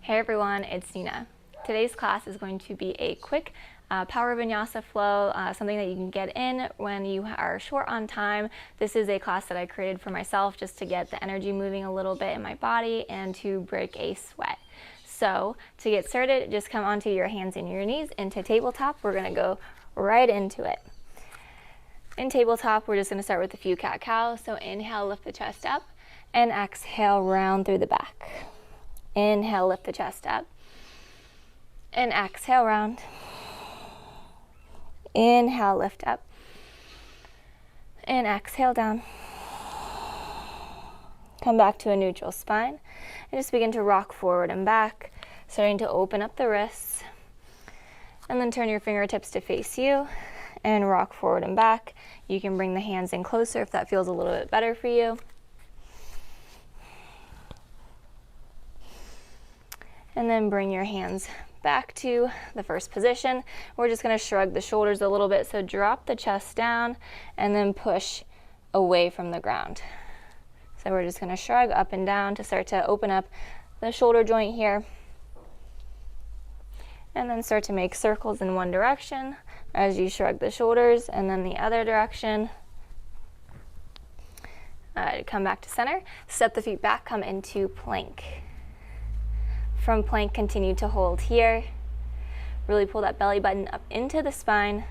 Hey everyone, it's Nina. Today's class is going to be a quick power vinyasa flow, something that you can get in when you are short on time. This is a class that I created for myself just to get the energy moving a little bit in my body and to break a sweat. So to get started, just come onto your hands and your knees into tabletop. We're going to go right into it. In tabletop, we're just going to start with a few cat-cows. So inhale, lift the chest up, and exhale, round through the back. Inhale, lift the chest up, and exhale, round. Inhale, lift up, and exhale, down. Come back to a neutral spine, and just begin to rock forward and back, starting to open up the wrists, and then turn your fingertips to face you, and rock forward and back. You can bring the hands in closer if that feels a little bit better for you. And then bring your hands back to the first position. We're just going to shrug the shoulders a little bit, so drop the chest down and then push away from the ground. So we're just going to shrug up and down to start to open up the shoulder joint here. And then start to make circles in one direction as you shrug the shoulders, and then the other direction. Come back to center, step the feet back, come into plank. From plank, continue to hold here. Really pull that belly button up into the spine.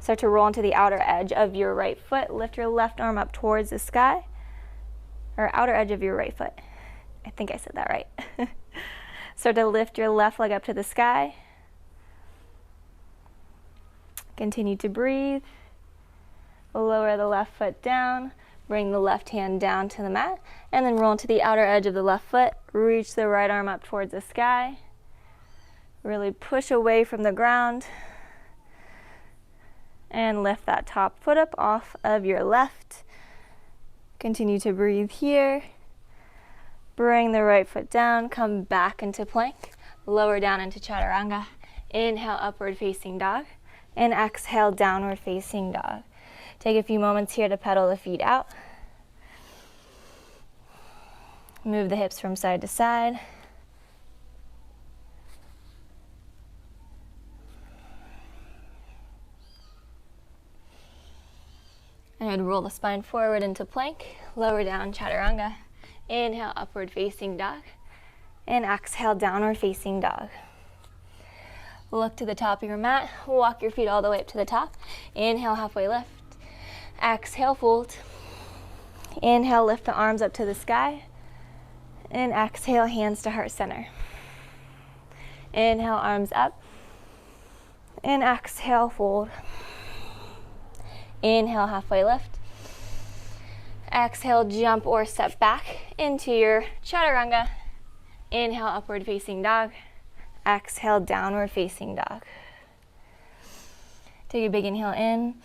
Start to roll into the outer edge of your right foot. Lift your left arm up towards the sky, or outer edge of your right foot. I think I said that right. Start to lift your left leg up to the sky. Continue to breathe. Lower the left foot down. Bring the left hand down to the mat, and then roll into the outer edge of the left foot. Reach the right arm up towards the sky. Really push away from the ground. And lift that top foot up off of your left. Continue to breathe here. Bring the right foot down, come back into plank. Lower down into chaturanga. Inhale, upward facing dog. And exhale, downward facing dog. Take a few moments here to pedal the feet out. Move the hips from side to side. And roll the spine forward into plank. Lower down, chaturanga. Inhale, upward facing dog. And exhale, downward facing dog. Look to the top of your mat. Walk your feet all the way up to the top. Inhale, halfway lift. Exhale, fold. Inhale, lift the arms up to the sky. And exhale, hands to heart center. Inhale, arms up. And exhale, fold. Inhale, halfway lift. Exhale, jump or step back into your chaturanga. Inhale, upward facing dog. Exhale, downward facing dog. Take a big inhale in.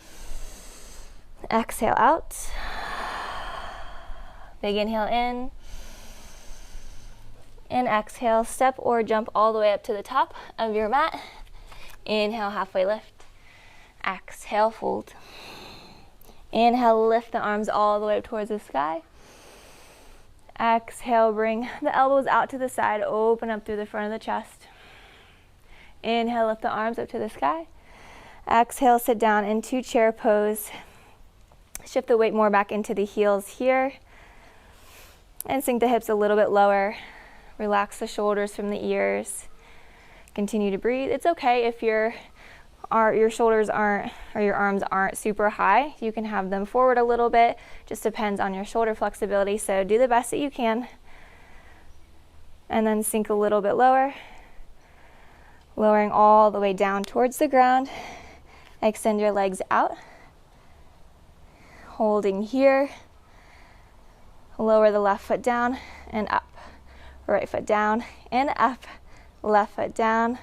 Exhale out. Big inhale in. And exhale, step or jump all the way up to the top of your mat. Inhale, halfway lift. Exhale, fold. Inhale, lift the arms all the way up towards the sky. Exhale, bring the elbows out to the side, open up through the front of the chest. Inhale, lift the arms up to the sky. Exhale, sit down into chair pose. Shift the weight more back into the heels here. And sink the hips a little bit lower. Relax the shoulders from the ears. Continue to breathe. It's okay if your shoulders aren't, or your arms aren't super high. You can have them forward a little bit. Just depends on your shoulder flexibility. So do the best that you can. And then sink a little bit lower. Lowering all the way down towards the ground. Extend your legs out. Holding here. Lower the left foot down and up. Right foot down and up. Left foot down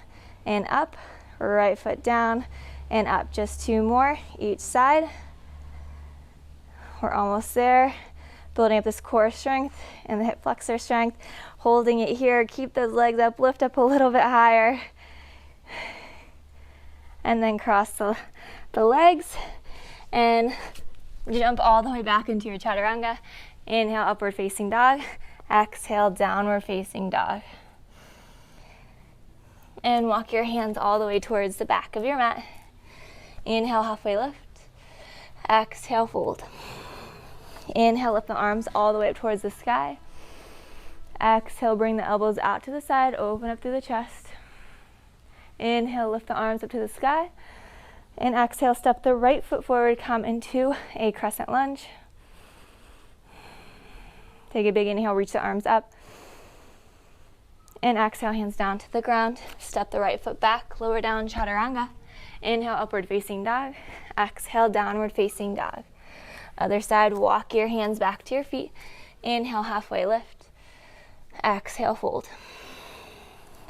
and up. Right foot down and up. Just two more each side. We're almost there. Building up this core strength and the hip flexor strength. Holding it here. Keep those legs up. Lift up a little bit higher. And then cross the legs and jump all the way back into your chaturanga. Inhale, upward facing dog. Exhale, downward facing dog. And walk your hands all the way towards the back of your mat. Inhale, halfway lift. Exhale, fold. Inhale, lift the arms all the way up towards the sky. Exhale, bring the elbows out to the side, open up through the chest. Inhale, lift the arms up to the sky. And exhale, step the right foot forward, come into a crescent lunge. Take a big inhale, reach the arms up. And exhale, hands down to the ground. Step the right foot back, lower down, chaturanga. Inhale, upward facing dog. Exhale, downward facing dog. Other side, walk your hands back to your feet. Inhale, halfway lift. Exhale, fold.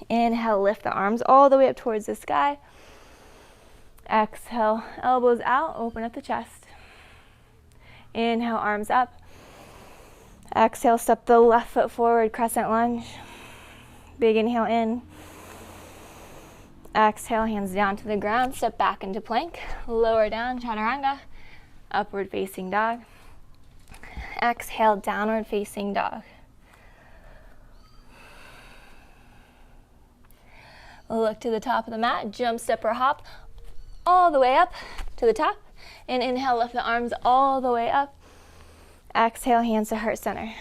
Inhale, lift the arms all the way up towards the sky. Exhale, elbows out, open up the chest. Inhale, arms up. Exhale, step the left foot forward, crescent lunge. Big inhale in. Exhale, hands down to the ground, step back into plank. Lower down, chaturanga. Upward facing dog. Exhale, downward facing dog. Look to the top of the mat, jump, step, or hop all the way up to the top. And inhale, lift the arms all the way up. Exhale, hands to heart center.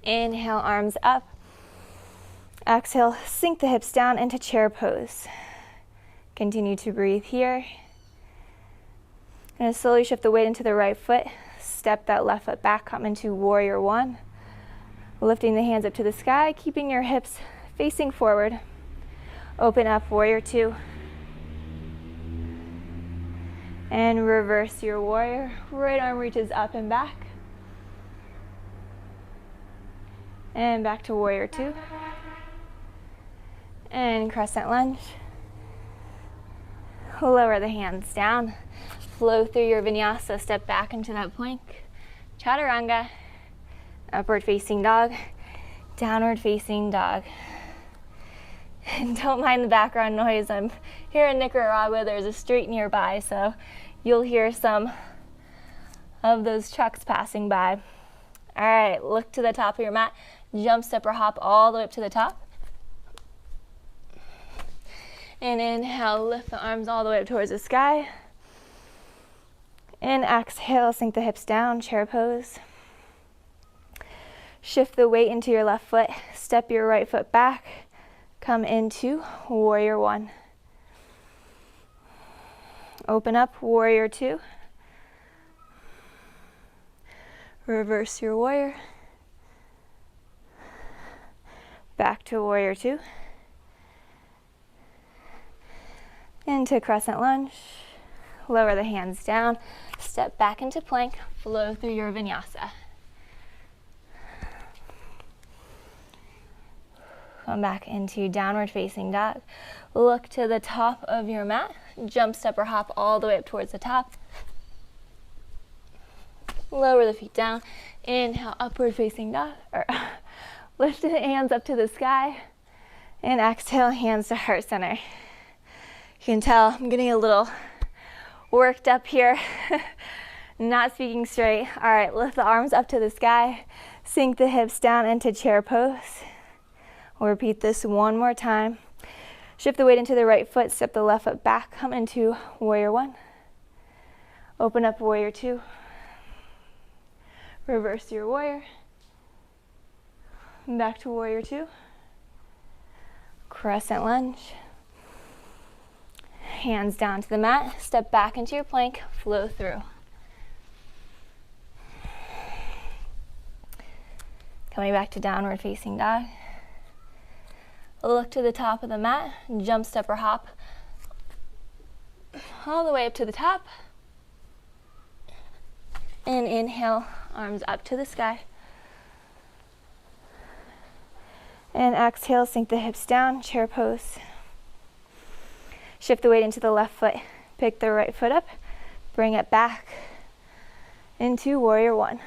Inhale, arms up. Exhale, sink the hips down into chair pose. Continue to breathe here. And slowly shift the weight into the right foot. Step that left foot back, come into warrior one. Lifting the hands up to the sky, keeping your hips facing forward. Open up, warrior two. And reverse your warrior. Right arm reaches up and back. And back to warrior two. And crescent lunge. Lower the hands down. Flow through your vinyasa. Step back into that plank. Chaturanga. Upward facing dog. Downward facing dog. And don't mind the background noise. I'm here in Nicaragua. There's a street nearby, so you'll hear some of those trucks passing by. All right, look to the top of your mat. Jump, step, or hop all the way up to the top. And inhale, lift the arms all the way up towards the sky. And exhale, sink the hips down, chair pose. Shift the weight into your left foot. Step your right foot back. Come into warrior one. Open up, warrior two. Reverse your warrior. Back to warrior two. Into crescent lunge. Lower the hands down. Step back into plank. Flow through your vinyasa. Come back into downward facing dog. Look to the top of your mat. Jump, step, or hop all the way up towards the top. Lower the feet down. Inhale, upward facing dog. Or lift the hands up to the sky. And exhale, hands to heart center. You can tell I'm getting a little worked up here. Not speaking straight. All right, lift the arms up to the sky. Sink the hips down into chair pose. We'll repeat this one more time. Shift the weight into the right foot, step the left foot back, come into warrior one. Open up warrior two. Reverse your warrior. Back to warrior two. Crescent lunge. Hands down to the mat, step back into your plank, flow through. Coming back to downward facing dog. Look to the top of the mat, jump, step, or hop all the way up to the top. And inhale, arms up to the sky. And exhale, sink the hips down, chair pose. Shift the weight into the left foot. Pick the right foot up, bring it back into warrior one.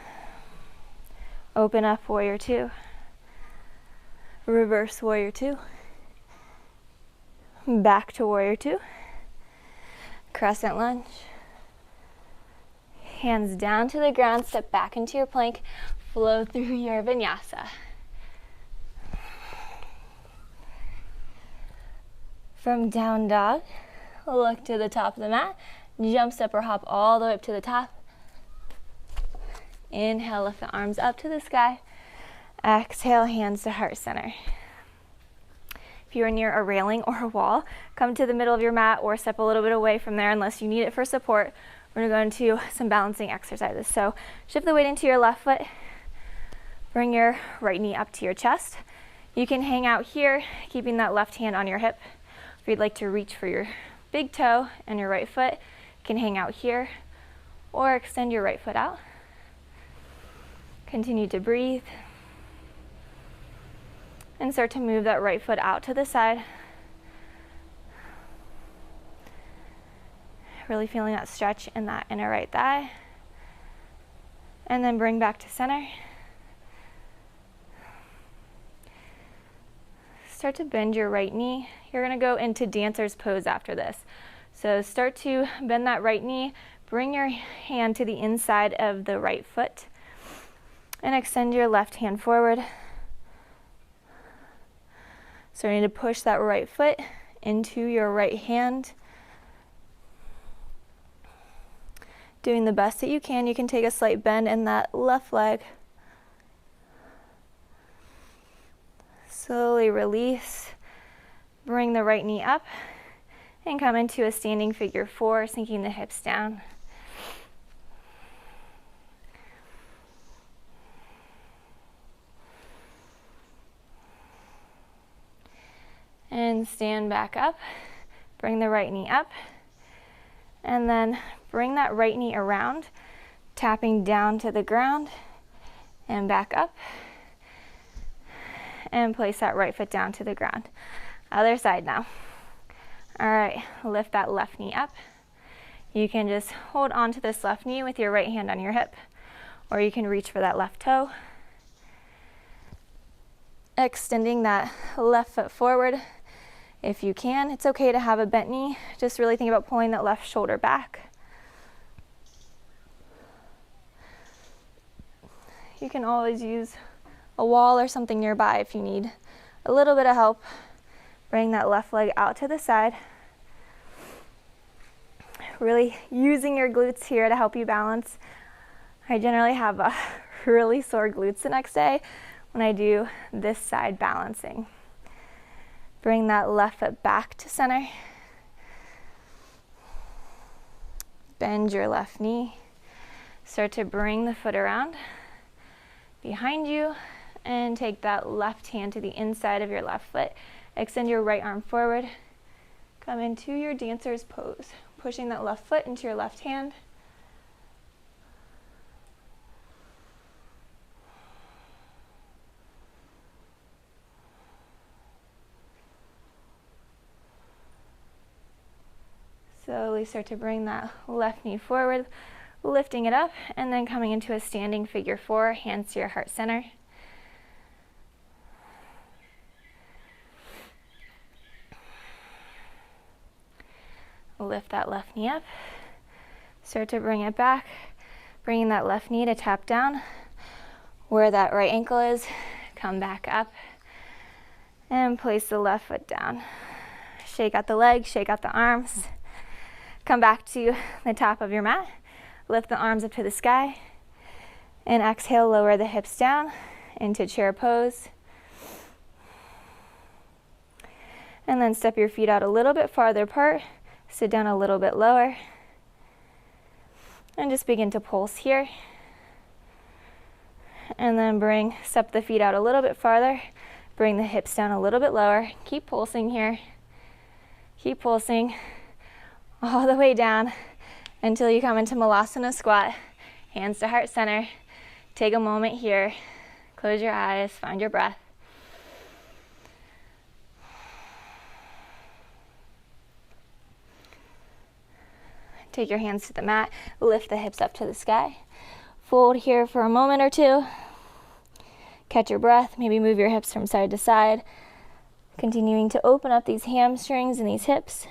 Open up warrior two. Reverse warrior two. Back to warrior two. Crescent lunge. Hands down to the ground, step back into your plank. flow through your vinyasa. From down dog, look to the top of the mat, jump, step, or hop all the way up to the top. Inhale, lift the arms up to the sky. Exhale, hands to heart center. If you are near a railing or a wall, come to the middle of your mat or step a little bit away from there unless you need it for support. We're going to go into some balancing exercises. So shift the weight into your left foot. Bring your right knee up to your chest. You can hang out here, keeping that left hand on your hip. If you'd like to reach for your big toe and your right foot, you can hang out here or extend your right foot out. Continue to breathe. And start to move that right foot out to the side. Really feeling that stretch in that inner right thigh. And then bring back to center. Start to bend your right knee. You're going to go into dancer's pose after this. So start to bend that right knee. Bring your hand to the inside of the right foot. And extend your left hand forward. Starting to push that right foot into your right hand. Doing the best that you can. You can take a slight bend in that left leg. Slowly release. Bring the right knee up and come into a standing figure four, sinking the hips down. And stand back up. Bring the right knee up. And then bring that right knee around, tapping down to the ground and back up. And place that right foot down to the ground. Other side now. All right, lift that left knee up. You can just hold on to this left knee with your right hand on your hip, or you can reach for that left toe. Extending that left foot forward. If you can, it's okay to have a bent knee. Just really think about pulling that left shoulder back. You can always use a wall or something nearby if you need a little bit of help. Bring that left leg out to the side. Really using your glutes here to help you balance. I generally have really sore glutes the next day when I do this side balancing. Bring that left foot back to center. Bend your left knee. Start to bring the foot around behind you and take that left hand to the inside of your left foot. Extend your right arm forward. Come into your dancer's pose, pushing that left foot into your left hand. Slowly start to bring that left knee forward, lifting it up, and then coming into a standing figure four, hands to your heart center. Lift that left knee up. Start to bring it back, bringing that left knee to tap down where that right ankle is. Come back up and place the left foot down. Shake out the legs, shake out the arms. Come back to the top of your mat. Lift the arms up to the sky. And exhale, lower the hips down into chair pose. And then step your feet out a little bit farther apart. Sit down a little bit lower. And just begin to pulse here. And then step the feet out a little bit farther. Bring the hips down a little bit lower. Keep pulsing here. Keep pulsing all the way down until you come into Malasana Squat. Hands to heart center. Take a moment here. Close your eyes. Find your breath. Take your hands to the mat. Lift the hips up to the sky. Fold here for a moment or two. Catch your breath. Maybe move your hips from side to side. Continuing to open up these hamstrings and these hips.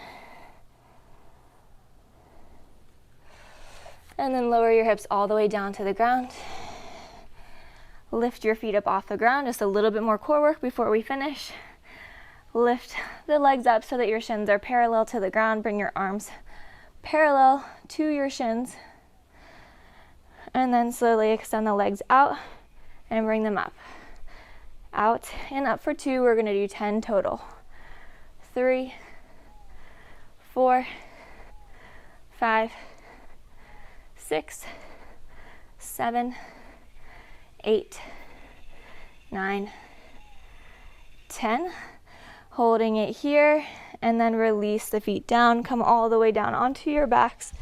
And then lower your hips all the way down to the ground. Lift your feet up off the ground, just a little bit more core work before we finish. Lift the legs up so that your shins are parallel to the ground. Bring your arms parallel to your shins. And then slowly extend the legs out and bring them up. Out and up for 2. We're going to do 10 total. 3, 4, 5, 6, 7, 8, 9, 10. Holding it here, and then release the feet down. Come all the way down onto your backs.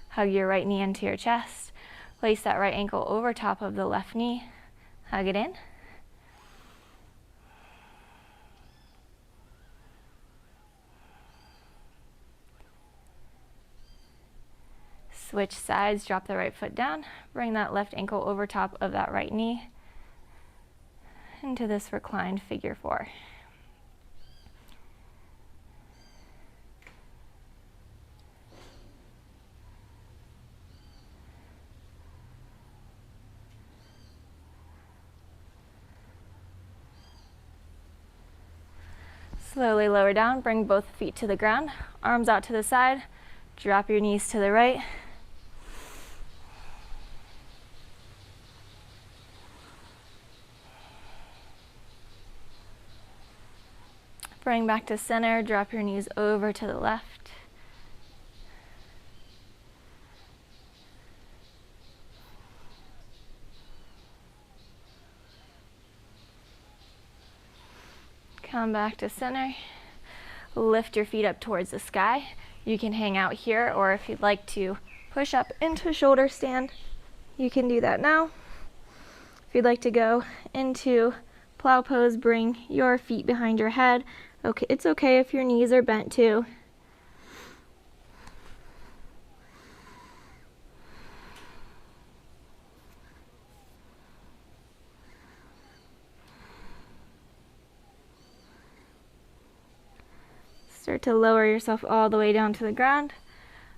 Hug your right knee into your chest. Place that right ankle over top of the left knee. Hug it in. Switch sides, drop the right foot down. Bring that left ankle over top of that right knee into this reclined figure 4. Slowly lower down, bring both feet to the ground, arms out to the side, drop your knees to the right. Bring back to center, drop your knees over to the left. Come back to center. Lift your feet up towards the sky. You can hang out here, or if you'd like to push up into shoulder stand, you can do that now. If you'd like to go into plow pose, bring your feet behind your head. Okay, it's okay if your knees are bent too. Start to lower yourself all the way down to the ground.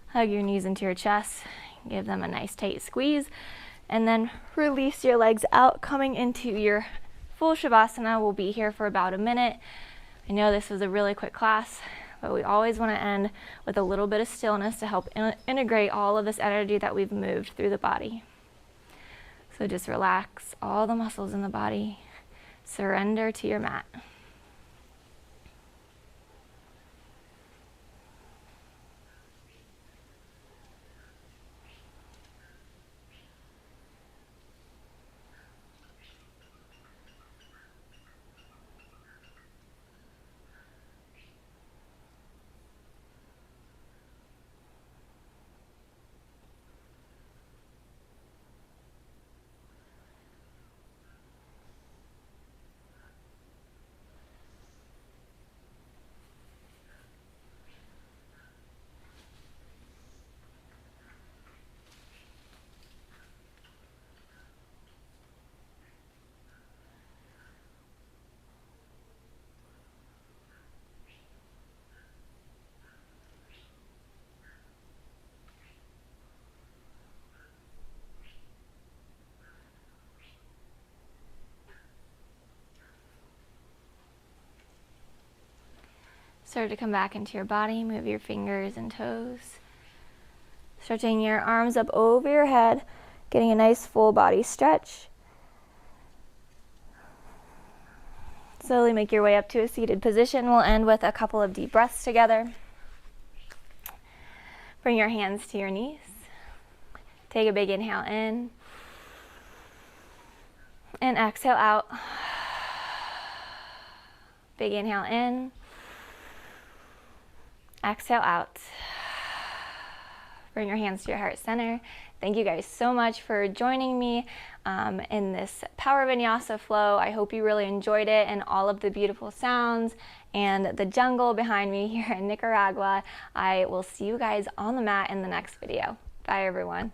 Hug your knees into your chest. Give them a nice tight squeeze. And then release your legs out, coming into your full Shavasana. We'll be here for about a minute. I know this was a really quick class, but we always want to end with a little bit of stillness to help integrate all of this energy that we've moved through the body. So just relax all the muscles in the body. Surrender to your mat. Start to come back into your body. Move your fingers and toes. Stretching your arms up over your head, getting a nice full body stretch. Slowly make your way up to a seated position. We'll end with a couple of deep breaths together. Bring your hands to your knees. Take a big inhale in. And exhale out. Big inhale in. Exhale out. Bring your hands to your heart center. Thank you guys so much for joining me in this Power Vinyasa flow. I hope you really enjoyed it and all of the beautiful sounds and the jungle behind me here in Nicaragua. I will see you guys on the mat in the next video. Bye everyone.